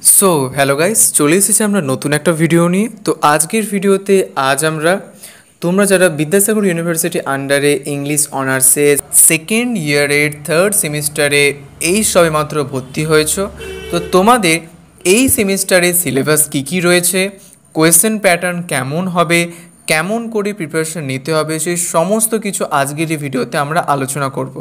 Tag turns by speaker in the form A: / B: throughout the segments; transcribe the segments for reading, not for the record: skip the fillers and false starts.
A: So hello guys, চলে এসেছি আমরা নতুন একটা ভিডিও নিয়ে। তো আজকের ভিডিওতে আমরা তোমরা যারা বিদ্যাসাগর ইউনিভার্সিটি আন্ডারে ইংলিশ অনার্সে সেকেন্ড ইয়ারের থার্ড সেমিস্টারে এই সবেমাত্র ভর্তি হয়েছো, তো তোমাদের এই সেমিস্টারে সিলেবাস কী রয়েছে, কোয়েশ্চেন প্যাটার্ন কেমন হবে, কেমন করে প্রিপারেশন নিতে হবে, সেই সমস্ত কিছু আজকের এই ভিডিওতে আমরা আলোচনা করব।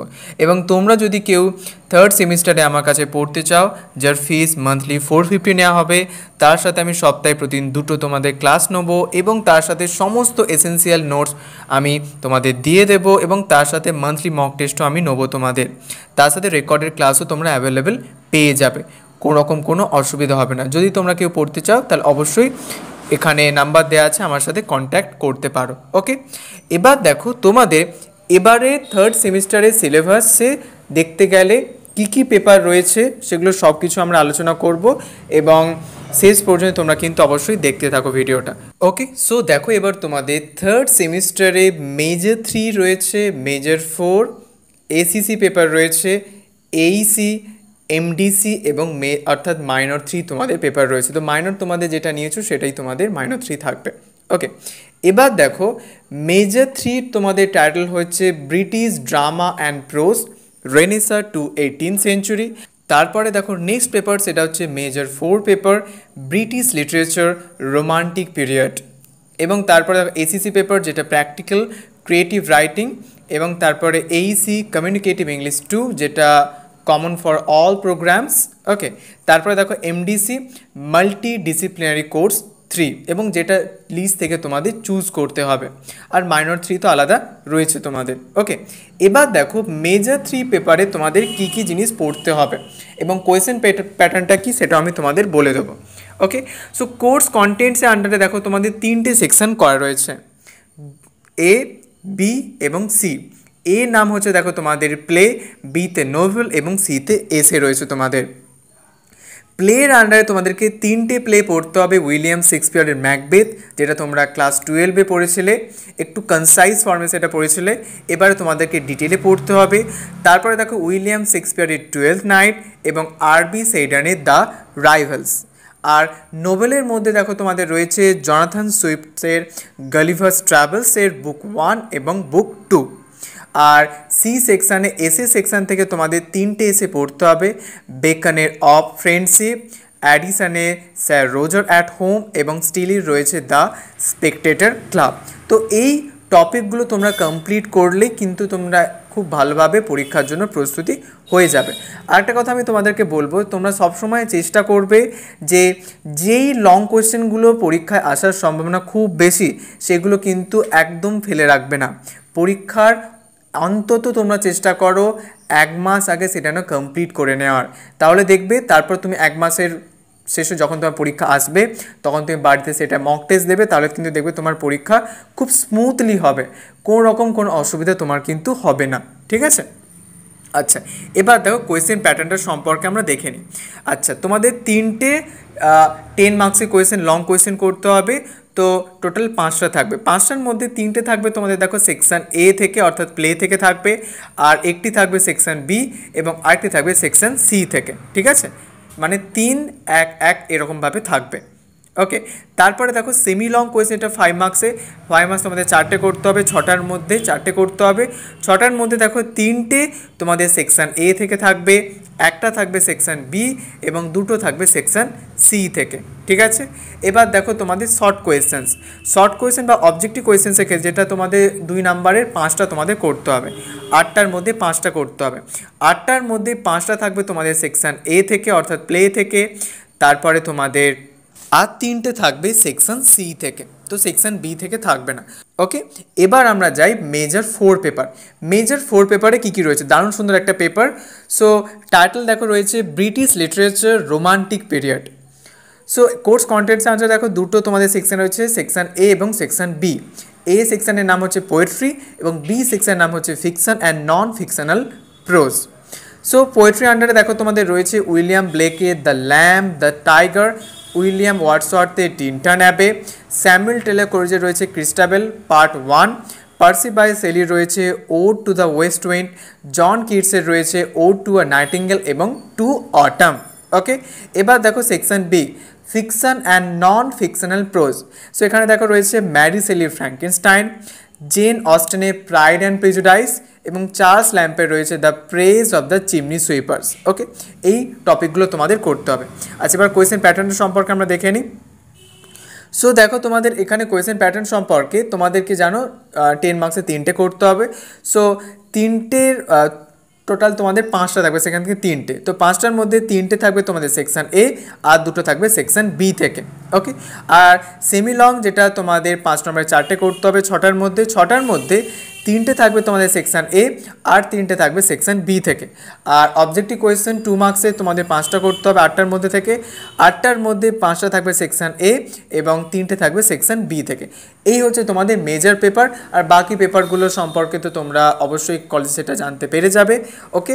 A: এবং তোমরা যদি কেউ থার্ড সেমিস্টারে আমার কাছে পড়তে চাও, যার ফিস মান্থলি 450 নেওয়া হবে, তার সাথে আমি সপ্তাহে প্রতিদিন দুটো তোমাদের ক্লাস নেব এবং তার সাথে সমস্ত এসেন্সিয়াল নোটস আমি তোমাদের দিয়ে দেব এবং তার সাথে মান্থলি মক টেস্টও আমি নেবো তোমাদের, তার সাথে রেকর্ডের ক্লাসও তোমরা অ্যাভেলেবেল পেয়ে যাবে। কোনো অসুবিধা হবে না। যদি তোমরা কেউ পড়তে চাও তাহলে অবশ্যই এখানে নাম্বার দেওয়া আছে, আমার সাথে কন্ট্যাক্ট করতে পারো। ওকে, এবার দেখো তোমাদের এবারে থার্ড সেমিস্টারের সিলেবাসে দেখতে গেলে কী পেপার রয়েছে সেগুলো সব কিছু আমরা আলোচনা করব এবং শেষ পর্যন্ত তোমরা কিন্তু অবশ্যই দেখতে থাকো ভিডিওটা। ওকে, সো দেখো এবার তোমাদের থার্ড সেমিস্টারে মেজর 3 রয়েছে, মেজর 4, এসিসি পেপার রয়েছে, এইসি, এমডিসি এবং অর্থাৎ মাইনর 3 তোমাদের পেপার রয়েছে। তো মাইনর তোমাদের যেটা নিয়েছো সেটাই তোমাদের মাইনর 3 থাকবে। ওকে, এবার দেখো মেজর 3 তোমাদের টাইটেল হচ্ছে British drama and prose renaissance to 18th century. তারপরে দেখো নেক্সট পেপার, সেটা হচ্ছে major 4 paper British literature romantic period. এবং তারপরে এসিসি পেপার যেটা প্র্যাকটিক্যাল ক্রিয়েটিভ রাইটিং, এবং তারপরে এইসি কমিউনিকেটিভ ইংলিশ 2 যেটা common for all programs. Okay, তারপরে দেখো এমডিসি মাল্টি ডিসিপ্লিনারি কোর্স 3 এবং যেটা লিস্ট থেকে তোমাদের চুজ করতে হবে, আর মাইনর 3 তো আলাদা রয়েছে তোমাদের। ওকে, এবার দেখো মেজর 3 পেপারে তোমাদের কী জিনিস পড়তে হবে এবং কোয়েশ্চেন প্যাটার্নটা কী সেটা আমি তোমাদের বলে দেবো। ওকে, সো কোর্স কন্টেন্টসের আন্ডারে দেখো তোমাদের 3টে সেকশন করা রয়েছে, এ, বি এবং সি। এ নাম হচ্ছে দেখো তোমাদের প্লে, বিতে নোভেল এবং সিতে এসে রয়েছে তোমাদের। প্লের আন্ডারে তোমাদেরকে 3টে প্লে পড়তে হবে। উইলিয়াম শেক্সপিয়ারের ম্যাকবেথ, যেটা তোমরা ক্লাস 12-এ পড়েছিলে, একটু কনসাইজ ফর্মে সেটা পড়েছিলে, এবারে তোমাদেরকে ডিটেলে পড়তে হবে। তারপরে দেখো উইলিয়াম শেক্সপিয়ারের 12th নাইট এবং আরবি সেইডানের দ্য রাইভালস। আর নোবেলের মধ্যে দেখো তোমাদের রয়েছে জনাথন সুইফটের গালিভার্স ট্রাভেলসের বুক 1 এবং বুক 2। আর সি সেকশানে এসে সেকশান থেকে তোমাদের 3টে এসে পড়তে হবে, বেকনের অফ ফ্রেন্ডশিপ, অ্যাডিসনের স্যার রোজার অ্যাট হোম এবং স্টিলির রয়েছে দ্য স্পেকটেটর ক্লাব। তো এই টপিকগুলো তোমরা কমপ্লিট করলে কিন্তু তোমরা খুব ভালোভাবে পরীক্ষার জন্য প্রস্তুতি হয়ে যাবে। আরেকটা কথা আমি তোমাদেরকে বলবো, তোমরা সবসময় চেষ্টা করবে যে যেই লং কোয়েশ্চেনগুলো পরীক্ষায় আসার সম্ভাবনা খুব বেশি সেগুলো কিন্তু একদম ফেলে রাখবে না। পরীক্ষার অন্তত তোমরা চেষ্টা করো 1 মাস আগে সেটা না কমপ্লিট করে নেওয়ার, তাহলে দেখবে তারপর তুমি 1 মাসের শেষে যখন তোমার পরীক্ষা আসবে তখন তুমি বাড়িতে সেটা মক টেস্ট দেবে, তাহলে কিন্তু দেখবে তোমার পরীক্ষা খুব স্মুথলি হবে, কোনো অসুবিধা তোমার কিন্তু হবে না। ঠিক আছে, আচ্ছা এবার দেখো কোয়েশ্চেন প্যাটার্নটার সম্পর্কে আমরা দেখে নিই। আচ্ছা, তোমাদের 3টে 10 মার্কসের কোয়েশ্চেন লং কোয়েশ্চেন করতে হবে, তো টোটাল 5টা থাকবে। 5টার মধ্যে 3টে থাকবে তোমাদের দেখো সেকশন এ থেকে অর্থাৎ প্লে থেকে থাকবে, আর একটি থাকবে সেকশন বি এবং আরেকটি থাকবে সেকশন সি থেকে। ঠিক আছে, মানে 3, 1, 1 এরকমভাবে থাকবে। ওকে, তারপরে দেখো সেমি লং কোয়েশ্চেন, এটা 5 মার্কসে। 5 মার্কস তোমাদের 4টে করতে হবে, 6টার মধ্যে 4টে করতে হবে। 6টার মধ্যে দেখো 3টে তোমাদের সেকশন এ থেকে থাকবে, একটা থাকবে সেকশন বি এবং 2টো থাকবে সেকশন সি থেকে। ঠিক আছে, এবার দেখো তোমাদের শর্ট কোয়েশ্চেন বা অবজেক্টিভ কোয়েশ্চেন্সের ক্ষেত্রে যেটা তোমাদের 2 নাম্বারের 5টা তোমাদের করতে হবে, 8টার মধ্যে 5টা করতে হবে। 8টার মধ্যে 5টা থাকবে তোমাদের সেকশন এ থেকে অর্থাৎ প্লে থেকে, তারপরে তোমাদের আর 3টে থাকবে সেকশন সি থেকে, তো সেকশন বি থেকে থাকবে না। ওকে, এবার আমরা যাই মেজর 4 পেপার। মেজর 4 পেপারে কী রয়েছে, দারুণ সুন্দর একটা পেপার। সো টাইটেল দেখো রয়েছে British literature romantic period. So course contents answer দেখো দুটো তোমাদের সেকশন রয়েছে, সেকশন এ এবং সেকশন বি। এ সেকশনের নাম হচ্ছে পোয়েট্রি এবং বি সেকশনের নাম হচ্ছে fiction and non fictional prose. So poetry আন্ডারে দেখো তোমাদের রয়েছে উইলিয়াম ব্লেকের The Lamb, The Tiger, William ওয়ার্ডসওয়ার্থের টিনটন অ্যাবে, স্যামুয়েল টেলর কোলিজের রয়েছে ক্রিস্টাবেল পার্ট 1, পার্সি বাইস শেলির রয়েছে Ode to the West Wind, John কিটসের রয়েছে ওড টু আ নাইটিঙ্গেল এবং টু অটাম। ওকে, এবার দেখো section B, fiction and non fictional prose. So এখানে দেখো রয়েছে Mary Shelley Frankenstein, Jane অস্টেনে pride and Prejudice এবং চার্লস ল্যাম্পের রয়েছে The Praise of the Chimney Sweepers. Okay, এই টপিকগুলো তোমাদের করতে হবে। আচ্ছা, এবার কোয়েশ্চেন প্যাটার্ন সম্পর্কে আমরা দেখে নিই। সো দেখো তোমাদের এখানে কোয়েশ্চেন প্যাটার্ন সম্পর্কে তোমাদেরকে জানো 10 মার্কসে 3টে করতে হবে। সো 3টের টোটাল তোমাদের 5টা থাকবে, সেখান থেকে 3টে, তো 5টার মধ্যে 3টে থাকবে তোমাদের সেকশন এ আর 2টো থাকবে সেকশন বি থেকে। ওকে, আর সেমি লং যেটা তোমাদের 5 নম্বরে 4টে করতে হবে 6টার মধ্যে, 6টার মধ্যে 3টে থাকবে তোমাদের সেকশন এ আর 3টে থাকবে সেকশন বি থেকে। আর অবজেক্টিভ কোয়েশ্চেন 2 মার্কসে তোমাদের 5টা করতে হবে 8টার মধ্যে থেকে, 8টার মধ্যে 5টা থাকবে সেকশন এ এবং 3টে থাকবে সেকশন বি থেকে। এই হচ্ছে তোমাদের মেজর পেপার, আর বাকি পেপারগুলো সম্পর্কে তো তোমরা অবশ্যই কলেজ সেটা জানতে পেরে যাবে। ওকে,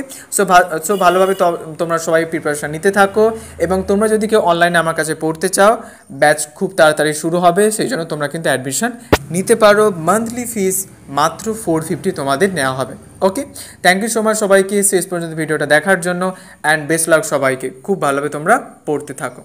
A: সো ভালোভাবে তোমরা সবাই প্রিপারেশান নিতে থাকো, এবং তোমরা যদি কেউ অনলাইনে আমার কাছে পড়তে চাও, ব্যাচ খুব তাড়াতাড়ি শুরু হবে, সেই জন্য তোমরা কিন্তু অ্যাডমিশন নিতে পারো। মান্থলি ফিস মাত্র 450 তোমাদের নেওয়া হবে। ওকে, থ্যাংক ইউ সো মাচ সবাইকে শেষ পর্যন্ত ভিডিওটা দেখার জন্য, অ্যান্ড বেস্ট লাক সবাইকে, খুব ভালোভাবে তোমরা পড়তে থাকো।